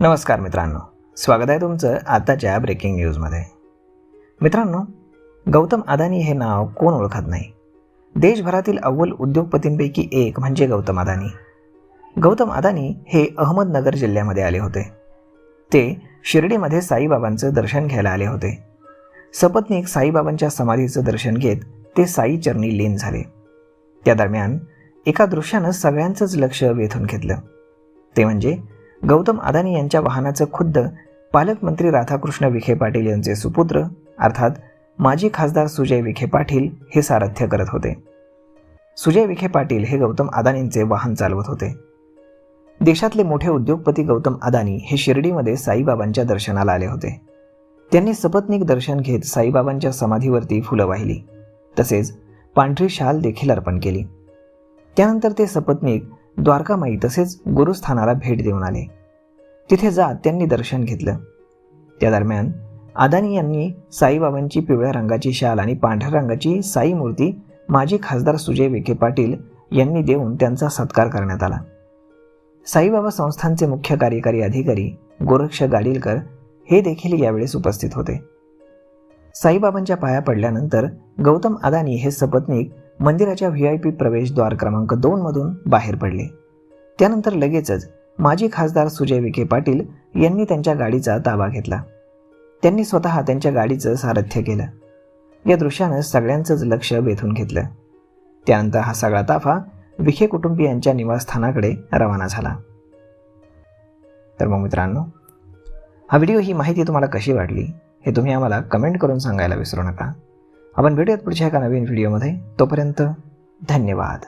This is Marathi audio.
नमस्कार मित्रांनो, स्वागत आहे तुमचं आताच्या ब्रेकिंग न्यूजमध्ये। मित्रांनो, गौतम अदानी हे नाव कोण ओळखत नाही। देशभरातील अव्वल उद्योगपतींपैकी एक म्हणजे गौतम अदानी। गौतम अदानी हे अहमदनगर जिल्ह्यामध्ये आले होते। ते शिर्डीमध्ये साईबाबांचं दर्शन घ्यायला आले होते। सपत्नीक साईबाबांच्या समाधीचं दर्शन घेत ते साई चरणी लीन झाले। त्या दरम्यान एका दृश्यानं सगळ्यांचंच लक्ष वेधून घेतलं। ते म्हणजे गौतम अदानी यांच्या वाहनाचं खुद्द पालकमंत्री राधाकृष्ण विखे पाटील यांचे सुपुत्र अर्थात माजी खासदार सुजय विखे पाटील हे सारथ्य करत होते। सुजय विखे पाटील हे गौतम अदानींचे वाहन चालवत होते। देशातले मोठे उद्योगपती गौतम अदानी हे शिर्डीमध्ये साईबाबांच्या दर्शनाला आले होते। त्यांनी सपत्नीक दर्शन घेत साईबाबांच्या समाधीवरती फुलं वाहिली, तसेच पांढरी शाल देखील अर्पण केली। त्यानंतर ते सपत्नीक द्वारकामाई तसेच गुरुस्थानाला भेट देऊन आले। तिथे जात त्यांनी दर्शन घेतलं। त्या दरम्यान अदानी यांनी साईबाबांची पिवळ्या रंगाची शाल आणि पांढऱ्या रंगाची साई मूर्ती माजी खासदार सुजय विखे पाटील यांनी देऊन त्यांचा सत्कार करण्यात आला। साईबाबा संस्थानचे मुख्य कार्यकारी अधिकारी गोरक्ष गाडीलकर हे देखील यावेळेस उपस्थित होते। साईबाबांच्या पाया पडल्यानंतर गौतम अदानी हे सपत्नीक मंदिराच्या VIP प्रवेशद्वार क्रमांक 2 मधून बाहेर पडले। त्यानंतर लगेचच माजी खासदार सुजय विखे पाटील यांनी त्यांच्या गाडीचा ताबा घेतला। त्यांनी स्वतः त्यांच्या गाडीचं सारथ्य केलं। या दृश्यानं सगळ्यांचंच लक्ष वेधून घेतलं। त्यानंतर हा सगळा ताफा विखे कुटुंबियांच्या निवासस्थानाकडे रवाना झाला। तर मग मित्रांनो, हा व्हिडिओ ही माहिती तुम्हाला कशी वाटली हे तुम्ही आम्हाला कमेंट करून सांगायला विसरू नका। आपण भेटूयात पुढच्या एका नवीन व्हिडिओमध्ये। तोपर्यंत धन्यवाद।